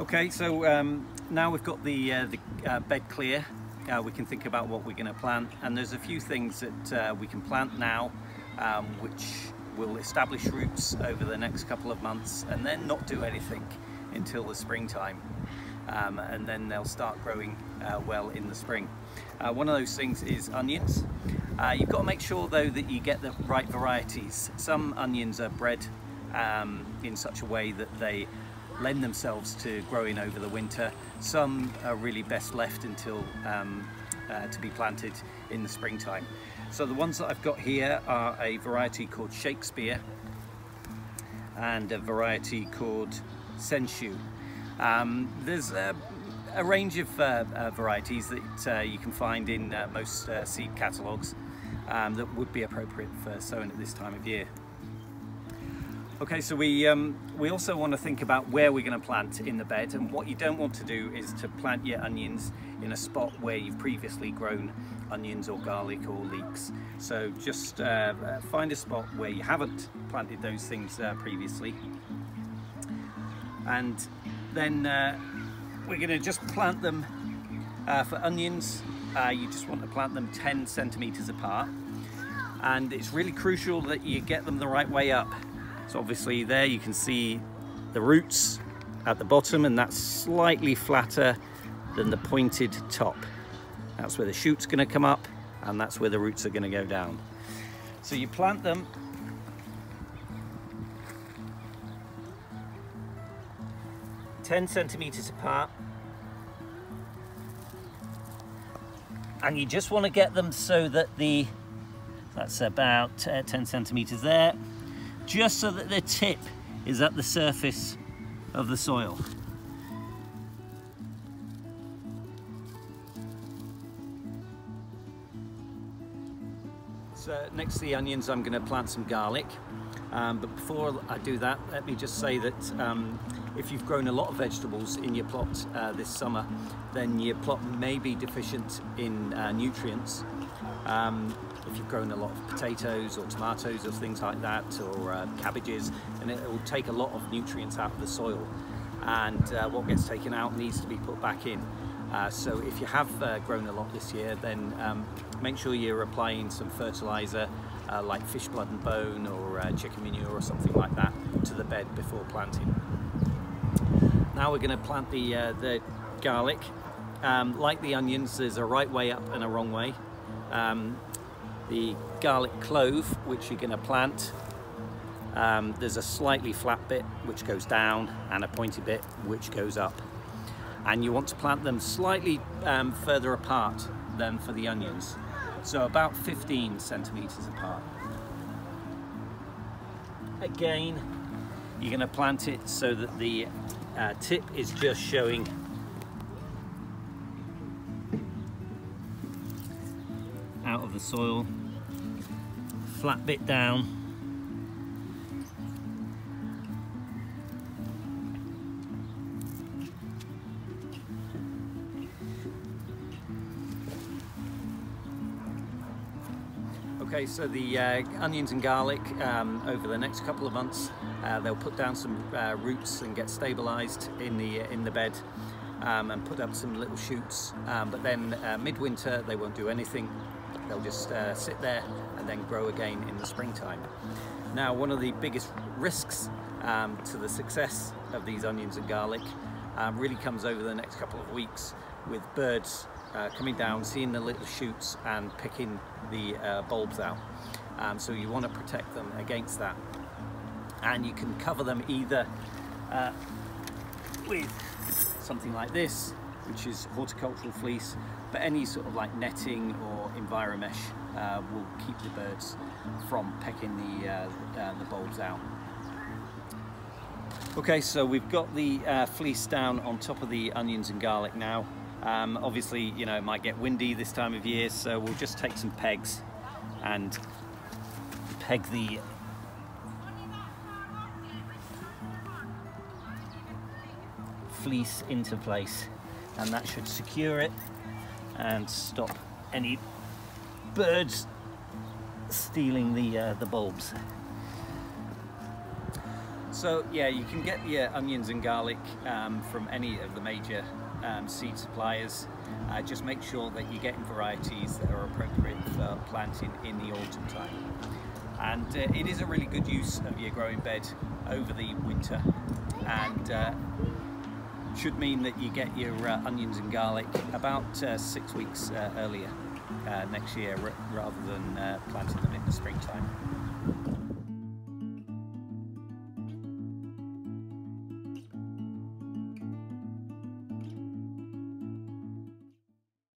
Okay, so now we've got the bed clear, we can think about what we're going to plant, and there's a few things that we can plant now which will establish roots over the next couple of months and then not do anything until the springtime, and then they'll start growing well in the spring. One of those things is onions. You've got to make sure though that you get the right varieties. Some onions are bred in such a way that they lend themselves to growing over the winter. Some are really best left until to be planted in the springtime. So the ones that I've got here are a variety called Shakespeare and a variety called Senshu. There's a range of varieties that you can find in most seed catalogues that would be appropriate for sowing at this time of year. Okay, so we also want to think about where we're going to plant in the bed, and what you don't want to do is to plant your onions in a spot where you've previously grown onions or garlic or leeks. So just find a spot where you haven't planted those things previously, and then we're going to just plant them. For onions, you just want to plant them 10 centimeters apart, and it's really crucial that you get them the right way up. So obviously there you can see the roots at the bottom, and that's slightly flatter than the pointed top. That's where the shoot's going to come up, and that's where the roots are going to go down. So you plant them ten centimeters apart, and you just want to get them so that that's about 10 centimeters there, just so that the tip is at the surface of the soil. So next to the onions, I'm going to plant some garlic. But before I do that, let me just say that if you've grown a lot of vegetables in your plot this summer, then your plot may be deficient in nutrients. If you've grown a lot of potatoes or tomatoes or things like that, or cabbages, and it will take a lot of nutrients out of the soil, and what gets taken out needs to be put back in. So if you have grown a lot this year, then make sure you're applying some fertilizer like fish blood and bone or chicken manure or something like that to the bed before planting. Now we're going to plant the garlic. Like the onions, there's a right way up and a wrong way. The garlic clove, which you're going to plant, there's a slightly flat bit which goes down and a pointy bit which goes up, and you want to plant them slightly further apart than for the onions, so about 15 centimeters apart. Again, you're going to plant it so that the tip is just showing out of the soil, flat bit down, okay. So the onions and garlic, over the next couple of months, they'll put down some roots and get stabilized in the bed, and put up some little shoots, but then midwinter they won't do anything. They'll just sit there and then grow again in the springtime. Now, one of the biggest risks to the success of these onions and garlic really comes over the next couple of weeks, with birds coming down, seeing the little shoots and picking the bulbs out. So you want to protect them against that. And you can cover them either with something like this, which is horticultural fleece, but any sort of like netting or EnviroMesh will keep the birds from pecking the bulbs out. Okay, so we've got the fleece down on top of the onions and garlic now. Obviously, you know, it might get windy this time of year, so we'll just take some pegs and peg the fleece into place, and that should secure it and stop any birds stealing the bulbs. So yeah, you can get your onions and garlic from any of the major seed suppliers. Just make sure that you're getting varieties that are appropriate for planting in the autumn time. And it is a really good use of your growing bed over the winter, and should mean that you get your onions and garlic about 6 weeks earlier next year, rather than planting them in the springtime.